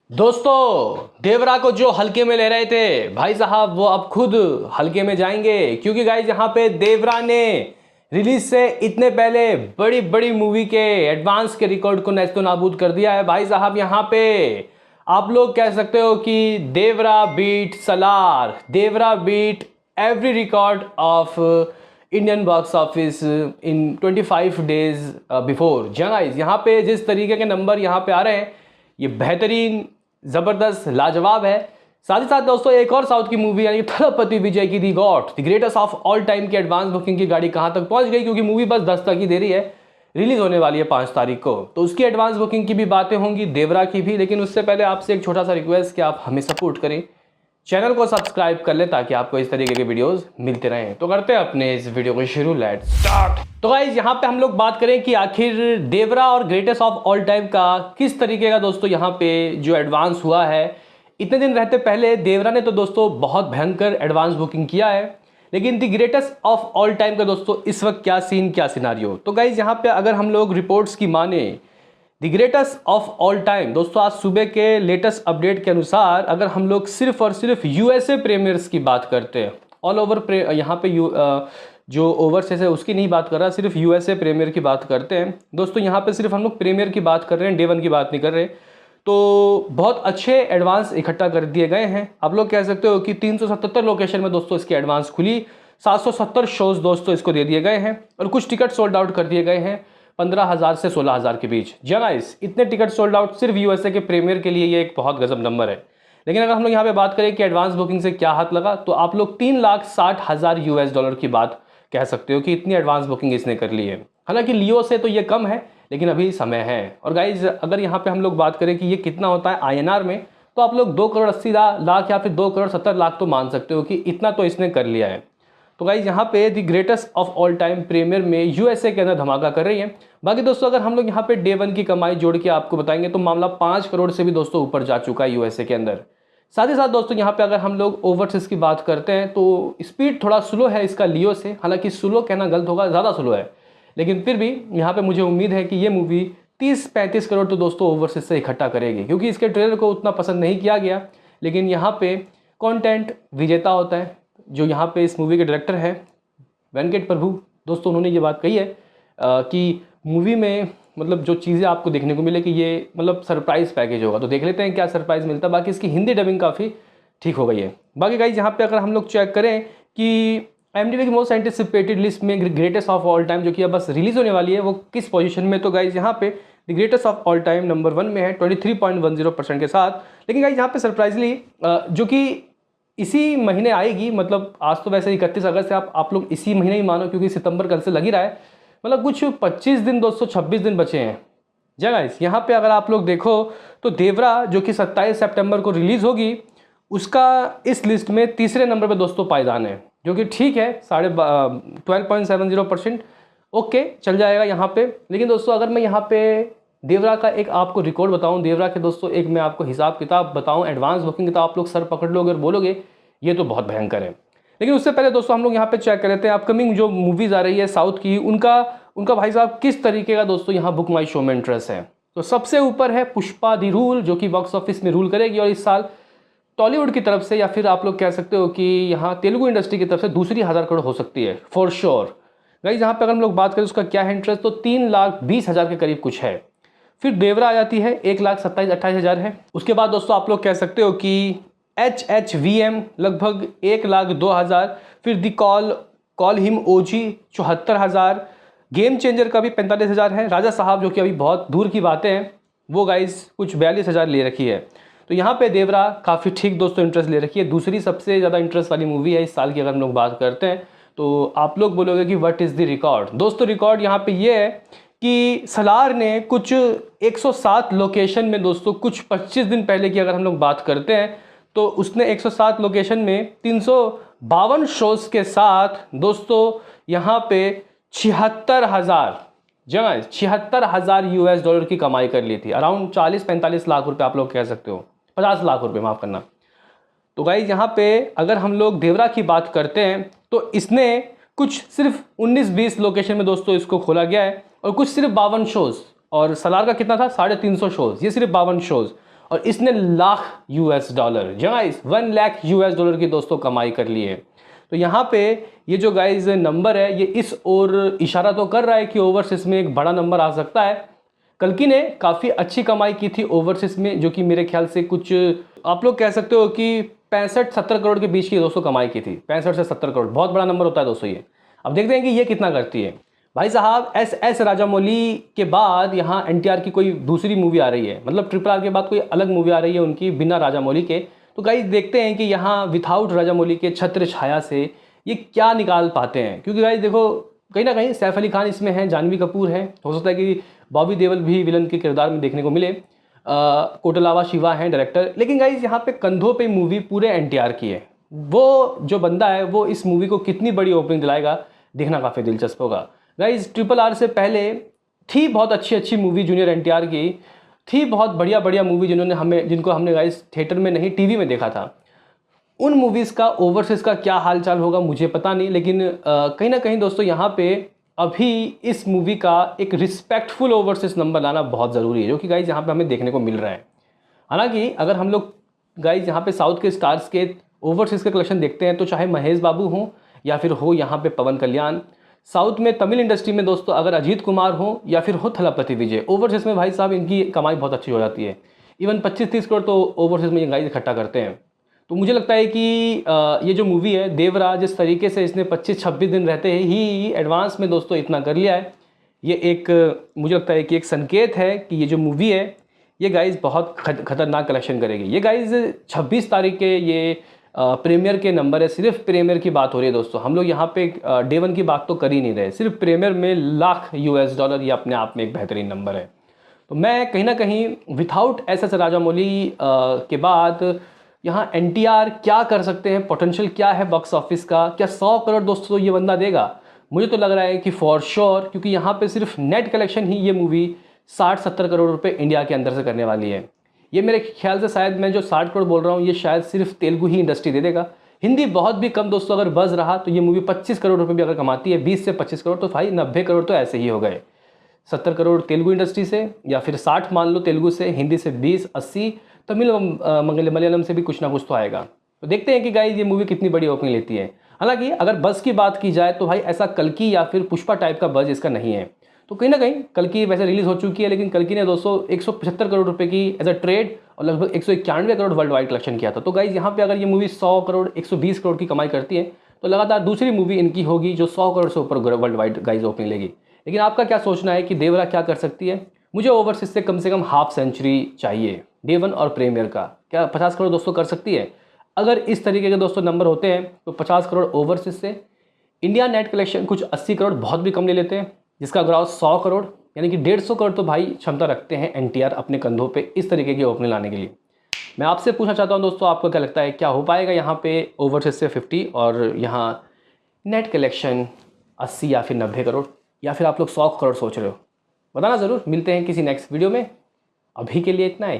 दोस्तों, देवरा को जो हल्के में ले रहे थे भाई साहब, वो अब खुद हल्के में जाएंगे। क्योंकि गाइज यहाँ पे देवरा ने रिलीज से इतने पहले बड़ी बड़ी मूवी के एडवांस के रिकॉर्ड को नेस्तो नाबूद कर दिया है। भाई साहब यहाँ पे आप लोग कह सकते हो कि Devara beat Salaar, Devara beat every record of Indian box office in 25 days before. Guys यहाँ पे जिस तरीके के नंबर यहाँ पे आ रहे हैं, ये बेहतरीन, जबरदस्त, लाजवाब है। साथ ही साथ दोस्तों एक और साउथ की मूवी यानी थलपति विजय की the GOAT the greatest of all time की एडवांस बुकिंग की गाड़ी कहां तक पहुंच गई, क्योंकि मूवी बस 10 तक ही दे रही है। रिलीज होने वाली है 5 तारीख को, तो उसकी एडवांस बुकिंग की भी बातें होंगी, देवरा की भी। लेकिन उससे पहले आपसे एक छोटा सा रिक्वेस्ट कि आप हमें सपोर्ट करें, चैनल को सब्सक्राइब कर ले ताकि आपको इस तरीके के वीडियोस मिलते रहें। तो करते हैं अपने इस वीडियो को शुरू, लेट्स स्टार्ट। तो गाइस यहाँ पे हम लोग बात करें कि आखिर देवरा और ग्रेटेस्ट ऑफ ऑल टाइम का किस तरीके का दोस्तों यहाँ पे जो एडवांस हुआ है। इतने दिन रहते पहले देवरा ने तो दोस्तों बहुत भयंकर एडवांस बुकिंग किया है, लेकिन the greatest of all time का दोस्तों इस वक्त क्या सीन, क्या सिनारियो। तो गाइज यहाँ पे अगर हम लोग रिपोर्ट्स की माने, the greatest of all time दोस्तों आज सुबह के लेटेस्ट अपडेट के अनुसार अगर हम लोग सिर्फ और सिर्फ यूएसए प्रीमियर्स की बात करते हैं, ऑल ओवर यहाँ पे जो ओवरसीज है उसकी नहीं बात कर रहा, सिर्फ यूएसए प्रीमियर की बात करते हैं दोस्तों। यहाँ पे सिर्फ हम लोग प्रीमियर की बात कर रहे हैं, डे 1 की बात नहीं कर रहे। तो बहुत अच्छे एडवांस इकट्ठा कर दिए गए हैं। आप लोग कह सकते हो कि 377 लोकेशन में दोस्तों इसकी एडवांस खुली, 770 शोज दोस्तों इसको दे दिए गए हैं और कुछ टिकट सोल्ड आउट कर दिए गए हैं 15,000 से 16,000 के बीच। गाइस इतने टिकट सोल्ड आउट सिर्फ यूएसए के प्रीमियर के लिए, ये एक बहुत गजब नंबर है। लेकिन अगर हम लोग यहाँ पे बात करें कि एडवांस बुकिंग से क्या हाथ लगा, तो आप लोग 3,60,000 यूएस डॉलर की बात कह सकते हो कि इतनी एडवांस बुकिंग इसने कर ली है। हालांकि लियो से तो ये कम है, लेकिन अभी समय है। और गाइज अगर यहाँ पे हम लोग बात करें कि ये कितना होता है आईएनआर में, तो आप लोग 2 करोड़ 80 लाख या फिर 2 करोड़ 70 लाख तो मान सकते हो कि इतना तो इसने कर लिया है। तो गाइज यहाँ पे the greatest of all time premiere में यूएसए के अंदर धमाका कर रही है। बाकी दोस्तों अगर हम लोग यहाँ पे डे 1 की कमाई जोड़ के आपको बताएंगे तो मामला 5 करोड़ से भी दोस्तों ऊपर जा चुका है यूएसए के अंदर। साथ ही साथ दोस्तों यहाँ पे अगर हम लोग ओवरसीज की बात करते हैं तो स्पीड थोड़ा स्लो है इसका लियो से। हालांकि स्लो कहना गलत होगा, ज़्यादा स्लो है, लेकिन फिर भी यहाँ पे मुझे उम्मीद है कि ये मूवी 30-35 करोड़ तो दोस्तों ओवरसीज से इकट्ठा करेगी, क्योंकि इसके ट्रेलर को उतना पसंद नहीं किया गया। लेकिन यहाँ पे कंटेंट विजेता होता है। जो यहाँ पे इस मूवी के डायरेक्टर हैं वेंकट प्रभु दोस्तों, उन्होंने ये बात कही है कि मूवी में मतलब जो चीज़ें आपको देखने को मिले कि ये मतलब सरप्राइज़ पैकेज होगा। तो देख लेते हैं क्या सरप्राइज़ मिलता है। बाकी इसकी हिंदी डबिंग काफ़ी ठीक हो गई है। बाकी गाइस यहाँ पे अगर हम लोग चेक करें कि IMDb की मोस्ट एंटिसिपेटेड लिस्ट में ग्रेटेस्ट ऑफ ऑल टाइम जो कि अब बस रिलीज़ होने वाली है, वो किस पोजीशन में, तो गाइस यहाँ पे the greatest of all time number 1 में है 23.10% के साथ। लेकिन गाइस यहाँ पे सरप्राइजली जो कि इसी महीने आएगी, मतलब आज तो वैसे 31 अगस्त है, आप लोग इसी महीने ही मानो क्योंकि सितंबर कल से लग ही रहा है, मतलब कुछ 25 दिन दोस्तों 26 दिन बचे हैं। गाइस यहाँ पे अगर आप लोग देखो तो देवरा जो कि 27 सितंबर को रिलीज़ होगी, उसका इस लिस्ट में तीसरे नंबर पे दोस्तों पायदान है, जो कि ठीक है 12.70%। ओके चल जाएगा यहाँ पे। लेकिन दोस्तों अगर मैं यहाँ पे देवरा का एक आपको रिकॉर्ड बताऊँ, देवरा के दोस्तों एक मैं आपको हिसाब किताब बताऊँ एडवांस बुकिंग का, आप लोग सर पकड़ लोगे और बोलोगे ये तो बहुत भयंकर है। लेकिन उससे पहले दोस्तों हम लोग यहाँ पे चेक कर लेते हैं अपकमिंग जो मूवीज़ आ रही है साउथ की, उनका भाई साहब किस तरीके का दोस्तों यहाँ बुक माई शो में इंटरेस्ट है। तो सबसे ऊपर है पुष्पा दी रूल, जो कि बॉक्स ऑफिस में रूल करेगी और इस साल टॉलीवुड की तरफ से या फिर आप लोग कह सकते हो कि यहाँ तेलुगु इंडस्ट्री की तरफ से दूसरी 1000 करोड़ हो सकती है फॉर श्योर। गाइस यहाँ पे अगर हम लोग बात करें उसका क्या है इंटरेस्ट, तो 3,20,000 के करीब कुछ है। फिर देवरा आ जाती है 1,27,28,000 है। उसके बाद दोस्तों आप लोग कह सकते हो कि HHVM लगभग 1,02,000। फिर they call him OG 74,000। Game changer का भी 45,000 है। राजा साहब जो कि अभी बहुत दूर की बातें हैं, वो गाइस कुछ 42,000 ले रखी है। तो यहाँ पे देवरा काफ़ी ठीक दोस्तों इंटरेस्ट ले रखी है। दूसरी सबसे ज़्यादा इंटरेस्ट वाली मूवी है इस साल की अगर हम लोग बात करते हैं, तो आप लोग बोलोगे कि व्हाट इज़ द रिकॉर्ड। दोस्तों रिकॉर्ड यहाँ पे ये है कि सलार ने कुछ 107 लोकेशन में दोस्तों कुछ 25 दिन पहले की अगर हम लोग बात करते हैं, तो उसने 107 लोकेशन में 352 शोज के साथ दोस्तों यहाँ पे 76,000 यूएस डॉलर की कमाई कर ली थी। अराउंड 40-45 लाख रुपए आप लोग कह सकते हो, 50 लाख रुपए माफ़ करना। तो गाइज यहाँ पे अगर हम लोग देवरा की बात करते हैं तो इसने कुछ सिर्फ 19-20 लोकेशन में दोस्तों इसको खोला गया है और कुछ सिर्फ 52 शोज़। और सलार का कितना था 350 शोज़, ये सिर्फ 52 शोज़। और इसने लाख $1 गाइस 1 लाख $1 की दोस्तों कमाई कर ली है। तो यहाँ पे ये जो गाइस नंबर है ये इस ओर इशारा तो कर रहा है कि ओवरसीज में एक बड़ा नंबर आ सकता है। कल्कि ने काफ़ी अच्छी कमाई की थी ओवरसीज में, जो कि मेरे ख्याल से कुछ आप लोग कह सकते हो कि 65-70 करोड़ के बीच की दोस्तों कमाई की थी। 65 से 70 करोड़ बहुत बड़ा नंबर होता है दोस्तों ये। अब देखते हैं कि ये कितना करती है। भाई साहब एस राजामौली के बाद यहाँ एनटीआर की कोई दूसरी मूवी आ रही है, मतलब RRR के बाद कोई अलग मूवी आ रही है उनकी बिना राजामौली के। तो गाइस देखते हैं कि यहाँ विथआउट राजामौली के छत्र छाया से ये क्या निकाल पाते हैं। क्योंकि गाइस देखो कहीं ना कहीं सैफ अली खान इसमें है, जानवी कपूर है, हो सकता है कि बॉबी देओल भी विलन के किरदार में देखने को मिले, कोटलावा शिवा हैं डायरेक्टर। लेकिन गाइस यहाँ पे कंधों पे मूवी पूरे एनटीआर की है। वो जो बंदा है वो इस मूवी को कितनी बड़ी ओपनिंग दिलाएगा देखना काफ़ी दिलचस्प होगा। गाइस RRR से पहले थी बहुत अच्छी मूवी जूनियर एनटीआर की, थी बहुत बढ़िया मूवी जिनको हमने गाइस थिएटर में नहीं टीवी में देखा था। उन मूवीज़ का ओवरसीज़ का क्या हाल चाल होगा मुझे पता नहीं, लेकिन कहीं ना कहीं दोस्तों यहाँ पे अभी इस मूवी का एक रिस्पेक्टफुल ओवरसीज़ नंबर लाना बहुत ज़रूरी है, जो कि गाइस यहाँ पे हमें देखने को मिल रहा है। हालांकि अगर हम लोग गाइस यहाँ पे साउथ के स्टार्स के ओवरसीज़ के कलेक्शन देखते हैं तो चाहे महेश बाबू हों या फिर हो यहाँ पे पवन कल्याण, साउथ में तमिल इंडस्ट्री में दोस्तों अगर अजीत कुमार हो या फिर हो थलापति विजय, ओवरसीज़ में भाई साहब इनकी कमाई बहुत अच्छी हो जाती है। इवन 25-30 करोड़ तो ओवरसीज़ में ये गाइस इकट्ठा करते हैं। तो मुझे लगता है कि ये जो मूवी है देवरा, जिस तरीके से इसने 25-26 दिन रहते ही एडवांस में दोस्तों इतना कर लिया है, ये एक मुझे लगता है कि एक संकेत है कि ये जो मूवी है ये गाइस बहुत खतरनाक कलेक्शन करेगी। ये गाइस 26 तारीख के ये प्रीमियर के नंबर है, सिर्फ प्रीमियर की बात हो रही है दोस्तों। हम लोग यहाँ पे डे 1 की बात तो कर ही नहीं रहे, सिर्फ प्रीमियर में लाख $1 ये अपने आप में एक बेहतरीन नंबर है। तो मैं कहीं ना कहीं विथआउट एस राजामौली के बाद यहाँ एनटीआर क्या कर सकते हैं, पोटेंशियल क्या है बॉक्स ऑफिस का, क्या 100 करोड़ दोस्तों ये बंदा देगा? मुझे तो लग रहा है कि फॉर श्योर, क्योंकि यहाँ पे सिर्फ नेट कलेक्शन ही ये मूवी 60-70 करोड़ रुपए इंडिया के अंदर से करने वाली है। ये मेरे ख्याल से शायद मैं जो 60 करोड़ बोल रहा हूँ ये शायद सिर्फ तेलुगु ही इंडस्ट्री दे देगा। हिंदी बहुत भी कम दोस्तों अगर बज रहा तो ये मूवी 25 करोड़ रुपये भी अगर कमाती है, 20 से 25 करोड़, तो भाई 90 करोड़ तो ऐसे ही हो गए। 70 करोड़ तेलुगु इंडस्ट्री से या फिर 60 मान लो तेलुगु से, हिंदी से 20-80, तमिल मलयालम से भी कुछ ना कुछ तो आएगा। तो देखते हैं कि गाइस ये मूवी कितनी बड़ी ओपनिंग लेती है। हालांकि अगर बज़ की बात की जाए तो भाई ऐसा कल्कि या फिर पुष्पा टाइप का बज़ इसका नहीं है। तो कहीं ना कहीं कल्कि वैसे रिलीज़ हो चुकी है, लेकिन कल्कि ने दोस्तों 175 करोड़ रुपए की एज अ ट्रेड और लगभग 191 करोड़ वर्ल्ड वाइड कलेक्शन किया था। तो गाइस यहाँ पे अगर ये मूवी 100 करोड़ 120 करोड़ की कमाई करती है तो लगातार दूसरी मूवी इनकी होगी जो 100 करोड़ से ऊपर वर्ल्ड वाइड गाइस ओपनिंग लेगी। लेकिन आपका क्या सोचना है कि देवरा क्या कर सकती है? मुझे ओवरसीज से कम हाफ सेंचुरी चाहिए डे 1 और प्रीमियर का। क्या 50 करोड़ दोस्तों कर सकती है? अगर इस तरीके के दोस्तों नंबर होते हैं तो 50 करोड़ ओवरसीज से। इंडिया नेट कलेक्शन कुछ 80 करोड़ बहुत भी कम ले लेते हैं, जिसका ग्रॉस 100 करोड़ यानी कि 150 करोड़ तो भाई क्षमता रखते हैं एनटीआर अपने कंधों पे इस तरीके की ओपनिंग लाने के लिए। मैं आपसे पूछना चाहता हूं दोस्तों, आपको क्या लगता है क्या हो पाएगा यहाँ पे ओवरसीज से 50 और यहाँ नेट कलेक्शन 80 या फिर 90 करोड़, या फिर आप लोग 100 करोड़ सोच रहे हो? बताना ज़रूर। मिलते हैं किसी नेक्स्ट वीडियो में, अभी के लिए इतना ही।